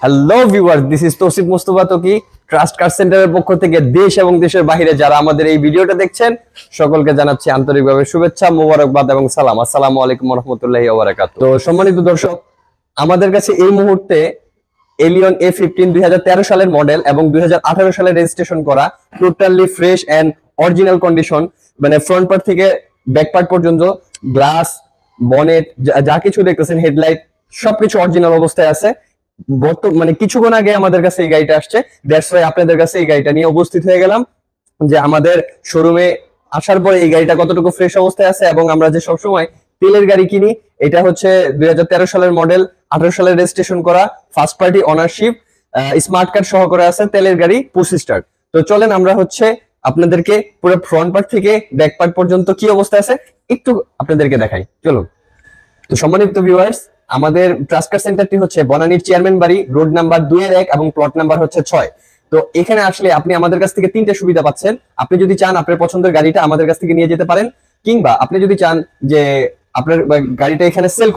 Hello viewers, this is Tausif Mustafa Taki. Trust car সেন্টারের পক্ষ থেকে দেশ এবং দেশের বাইরে যারা আমাদের এই ভিডিওটা দেখছেন সকলকে জানাচ্ছি আন্তরিকভাবে শুভেচ্ছা, মোবারকবাদ এবং সালাম। আসসালামু আলাইকুম ওয়া রাহমাতুল্লাহি ওয়া বারাকাতুহু। তো সম্মানিত দর্শক, আমাদের কাছে এই মুহূর্তে এলিয়ন A15 2013 সালের মডেল এবং 2018 সালে রেজিস্ট্রেশন করা, totally fresh and original condition, মানে ফ্রন্ট পার্ট থেকে ব্যাক পার্ট পর্যন্ত, গ্লাস, বনেট, যা কিছু দেখতেছেন, হেডলাইট, সবকিছু অরিজিনাল অবস্থায় আছে। মানে কিছুক্ষণ আগে আমাদের কাছে এই গাড়িটা আসছে, দ্যাটস ওয়াই আপনাদের কাছে এই গাড়িটা নিয়ে উপস্থিত হয়ে গেলাম যে আমাদের শোরুমে আসার পরে এই গাড়িটা কতটুকু ফ্রেশ অবস্থায় আছে। এবং আমরা যে সবসময় তেলের গাড়ি কিনি, এটা হচ্ছে 2013 সালের মডেল, 18 সালের রেজিস্ট্রেশন করা, first party ownership, smart card সহকারে আছে, তেলের গাড়ি, পুশ স্টার্ট। তো চলেন আমরা হচ্ছে আপনাদেরকে পুরো ফ্রন্ট পার্ট থেকে ব্যাক পার্ট পর্যন্ত কি অবস্থা আছে একটু আপনাদেরকে দেখাই, চলুন। তো সম্মানিত ভিউয়ার্স, আমাদের ট্রাস্ট কার সেন্টারটি হচ্ছে বনানীর চেয়ারম্যান বাড়ি, রোড নাম্বার 2-1 এবং প্লট নাম্বার হচ্ছে 6। তো এখানে আসলে আপনি আমাদের কাছ থেকে 3টে সুবিধা পাচ্ছেন। আপনি যদি চান আপনার পছন্দের গাড়িটা আমাদের কাছ থেকে নিয়ে যেতে পারেন, কিংবা আপনি যদি চান যে আপনার গাড়িটা এখানে সেল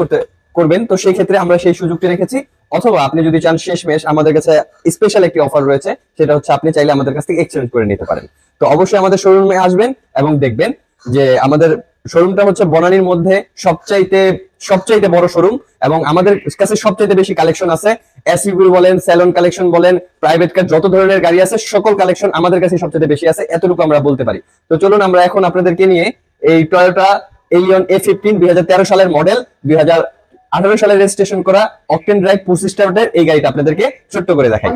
করবেন, তো সেই ক্ষেত্রে আমরা সেই সুযোগটি রেখেছি। অথবা আপনি যদি চান শেষমেশ, আমাদের কাছে স্পেশাল একটি অফার রয়েছে, সেটা হচ্ছে আপনি চাইলে আমাদের কাছ থেকে এক্সচেঞ্জ করে নিতে পারেন। তো অবশ্যই আমাদের শোরুমে আসবেন এবং দেখবেন যে আমাদের শোরুমটা হচ্ছে বনানীর মধ্যে সবচাইতে বড় শোরুম, এবং আমাদের কাছে সবচাইতে বেশি কালেকশন আছে। এসইউভি বলেন, স্যালন কালেকশন বলেন, প্রাইভেট কার, যত ধরনের গাড়ি আছে সকল কালেকশন আমাদের কাছে সবচাইতে বেশি আছে, এতটুকু আমরা বলতে পারি। তো চলুন আমরা এখন আপনাদেরকে নিয়ে এই টয়োটা এলিয়ন A15 2013 সালের মডেল, 2018 সালে রেজিস্ট্রেশন করা, অকটেন ড্রাইভ, পুশ স্টার্টের এই গাড়িটা আপনাদেরকে ছোট্ট করে দেখাই।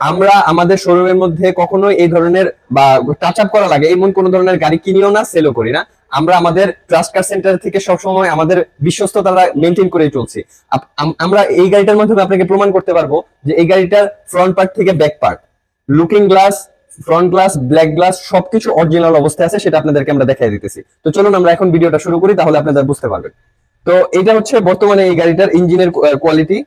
আমরা আমাদের শোরুমের মধ্যে কখনো এই ধরনের বা টাচ আপ করা লাগে এমন কোন ধরনের গাড়ি কিনিও না, সেলও করি না। আমরা আমাদের ট্রাস্ট কার সেন্টার থেকে সবসময় আমাদের বিশ্বস্ততা মেনটেন করে চলছি। আমরা এই গাড়িটার মাধ্যমে আপনাকে প্রমাণ করতে পারবো যে এই গাড়িটার ফ্রন্ট পার্ট থেকে back part, looking glass, front glass, black glass, সবকিছু অরিজিনাল অবস্থায় আছে, সেটা আপনাদেরকে আমরা দেখাই দিতেছি। তো চলুন আমরা এখন ভিডিওটা শুরু করি, তাহলে আপনারা বুঝতে পারবেন। তো এটা হচ্ছে বর্তমানে এই গাড়িটার ইঞ্জিনের কোয়ালিটি,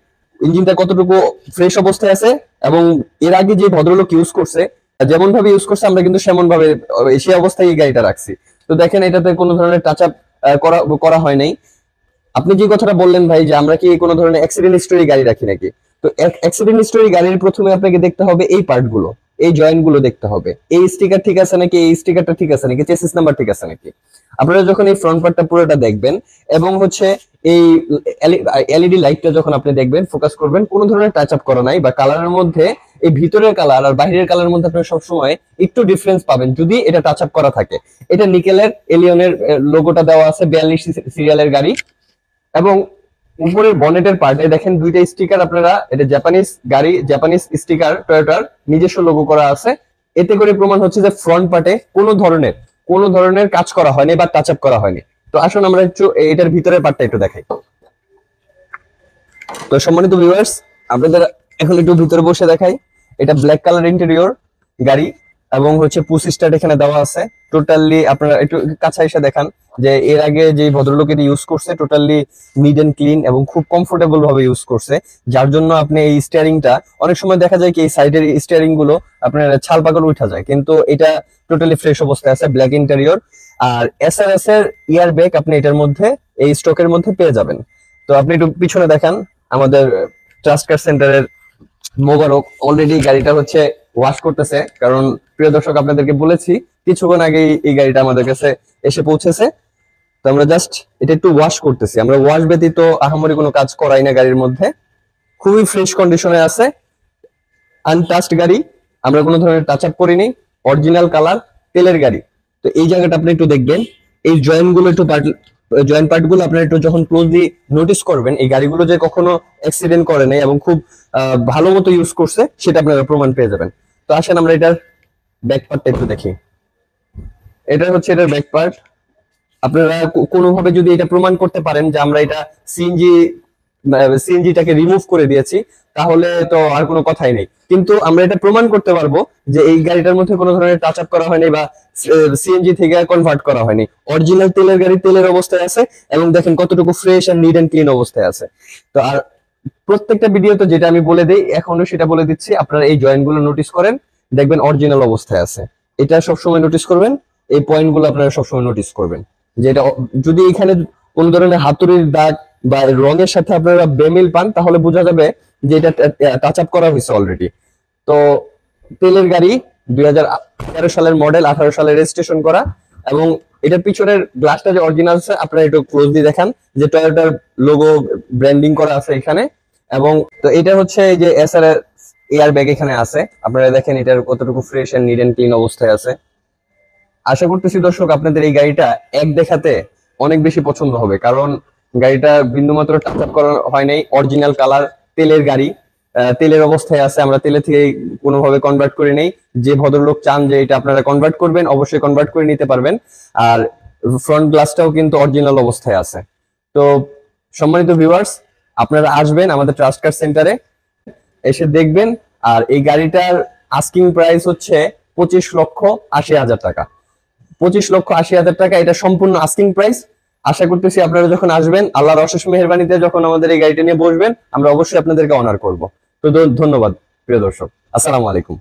ইঞ্জিনটা কতটুকু ফ্রেশ অবস্থায় আছে, এবং এর আগে যে ভদ্রলোক ইউজ করছে, যেমন ভাবে ইউজ করছে, আমরা কিন্তু সেমন ভাবে সেই অবস্থায় এই গাড়িটা রাখছি। তো দেখেন, এটাতে কোনো ধরনের টাচ আপ করা হয় নাই। আপনি যে কথাটা বললেন ভাই, যে আমরা কি কোনো ধরনের অ্যাক্সিডেন্ট হিস্টরি গাড়ি রাখি নাকি, তো অ্যাক্সিডেন্ট হিস্টরি গাড়ির প্রথমে আপনাকে দেখতে হবে এই পার্টগুলো, এই জয়েন্ট গুলো দেখতে হবে, এই স্টিকার ঠিক আছে নাকি, এই স্টিকারটা ঠিক আছে নাকি, চেসিস নাম্বার ঠিক আছে নাকি। আপনারা যখন এই ফ্রন্ট পার্টটা পুরোটা দেখবেন, এবং হচ্ছে এই এলইডি লাইটটা যখন আপনি দেখবেন, ফোকাস করবেন, কোনো ধরনের টাচ আপ করা নাই, বা কালারের মধ্যে এই ভিতরের কালার আর বাইরের কালারের মধ্যে আপনারা সবসময় একটু ডিফারেন্স পাবেন যদি এটা টাচ আপ করা থাকে। এটা নিকেলের এলিয়নের লোগোটা দেওয়া আছে, 42 সিরিয়ালের গাড়ি, এবং উপরের বনেটের পার্টে দেখেন দুইটা স্টিকার, আপনারা এটা জাপানিজ গাড়ি, জাপানিজ স্টিকার, টয়োটার নিজস্ব লোগো করা আছে। এতে করে প্রমাণ হচ্ছে যে ফ্রন্ট পার্টে কোনো ধরনের কাজ করা হয়নি বা টাচ আপ করা হয়নি। তো আসুন আমরা একটু এটার ভিতরের পার্টটা একটু দেখাই। তো সম্মানিত ভিউয়ার্স, আপনাদের এখন একটু ভিতরে বসে দেখাই। এটা ব্ল্যাক কালার ইন্টেরিয়র গাড়ি, এবং হচ্ছে পুশ স্টার্ট এখানে দেওয়া আছে। টোটালি আপনারা একটু কাছে এসে দেখান যে এর আগে যে ভদ্রলোক এটা ইউজ করছে, টোটালি নিট এন্ড ক্লিন এবং খুব কমফোর্টেবল ভাবে ইউজ করছে, যার জন্য আপনি এই স্টিয়ারিংটা, অনেক সময় দেখা যায় কি এই সাইডের স্টিয়ারিং গুলো আপনার ছাল পাগল উঠা যায়, কিন্তু এটা টোটালি ফ্রেশ অবস্থায় আছে, ব্ল্যাক ইন্টেরিয়র। আর এসআরএস এর ইয়ার ব্যাগ আপনি এটার মধ্যে এই স্টকের মধ্যে পেয়ে যাবেন। তো আপনি একটু পিছনে দেখান, আমাদের ট্রাস্ট কার সেন্টারের মোবারক অলরেডি গাড়িটা হচ্ছে ওয়াশ করতেছে, কারণ প্রিয় দর্শক আপনাদেরকে বলেছি কিছুক্ষণ আগে এই গাড়িটা আমাদের কাছে এসে পৌঁছেছে। তো আমরা জাস্ট এটা একটু ওয়াশ করতেছি, আমরা ওয়াশ ব্যতীত আহামরি কোনো কাজ করাই না গাড়ির মধ্যে। খুবই ফ্রেশ কন্ডিশনে আছে, আনটাচড গাড়ি, আমরা কোনো ধরনের টাচ আপ করিনি, অরিজিনাল কালার, তেলের গাড়ি। তো এই জায়গাটা আপনি একটু দেখবেন, এই জয়েন্ট গুলো একটু জয়েন্ট পার্ট গুলো আপনারা একটু যখন ক্লোজলি নোটিস করবেন, এই গাড়িগুলো যে কখনো অ্যাক্সিডেন্ট করে নাই এবং খুব ভালো মতো ইউজ করছে, সেটা আপনারা প্রমাণ পেয়ে যাবেন। তো আসেন আমরা এটার ব্যাক পার্টটা একটু দেখি। এটা হচ্ছে এটার ব্যাক পার্ট। আপনারা কোনোভাবে যদি এটা প্রমাণ করতে পারেন যে আমরা এটা সিএনজিটাকে রিমুভ করে দিয়েছি, তাহলে তো আর কোনো কথাই নেই। কিন্তু আমরা এটা প্রমাণ করতে পারবো যে এই গাড়িটার মধ্যে কোনো ধরনের টাচ আপ করা হয়নি বা সিএনজি থেকে কনভার্ট করা হয়নি, অরিজিনাল তেলের গাড়ি, তেলের অবস্থায় আছে, এবং দেখেন কতটুকু ফ্রেশ আর নিট এন্ড ক্লিন অবস্থায় আছে। তো আর প্রত্যেকটা ভিডিওতে যেটা আমি বলে দিই, এখনো সেটা বলে দিচ্ছি, আপনারা এই জয়েন্ট গুলো নোটিস করেন, দেখবেন অরিজিনাল অবস্থায় আছে। এটা সবসময় নোটিস করবেন, এই পয়েন্ট গুলো আপনারা সবসময় নোটিস করবেন, যে এটা যদি এখানে কোন ধরনের হাতুড়ির দাগ বা রঙের সাথে আপনারা বেমিল পান, তাহলে বোঝা যাবে যে এটা টাচ আপ করা হয়েছে অলরেডি। তো তেলের গাড়ি 2013 সালের মডেল, 18 সালের রেজিস্ট্রেশন করা, এবং এটার পিছনের গ্লাসটা যে অরিজিনাল আছে আপনারা একটু ক্লোজলি দেখান যে টয়োটার লোগো ব্র্যান্ডিং করা আছে এখানে। এবং তো এটা হচ্ছে এই যে এসআর এয়ার ব্যাগ এখানে আছে, আপনারা দেখেন এটার কতটুকু fresh and neat and clean অবস্থায় আছে। আশা করতেছি দর্শক আপনাদের এই গাড়িটা এক দেখাতে অনেক বেশি পছন্দ হবে, কারণ গাড়িটা বিন্দুমাত্র টাচ আপ করা হয় নাই, অরিজিনাল কালার, তেলের গাড়ি, তেলের অবস্থায় আছে, আমরা তেলে থেকে কোনোভাবে কনভার্ট করে নেই। যে ভদ্রলোক চান যে এটা আপনারা কনভার্ট করবেন অবশ্যই কনভার্ট করে নিতে পারবেন। আর ফ্রন্ট গ্লাসটাও কিন্তু অরিজিনাল অবস্থায় আছে। তো সম্মানিত ভিউয়ার্স, আপনারা আসবেন আমাদের ট্রাস্ট কার সেন্টারে, এসে দেখবেন। আর এই গাড়িটার আস্কিং প্রাইস হচ্ছে 25,80,000 টাকা। 25,80,000 টাকা এটা সম্পূর্ণ আস্কিং প্রাইস। আশা করতেছি আপনারা যখন আসবেন, আল্লাহর অশেষ মেহেরবানিতে যখন আমাদের এই গাড়িটা নিয়ে বসবেন, আমরা অবশ্যই আপনাদেরকে অনার করব। তো ধন্যবাদ প্রিয় দর্শক, আসসালামু আলাইকুম।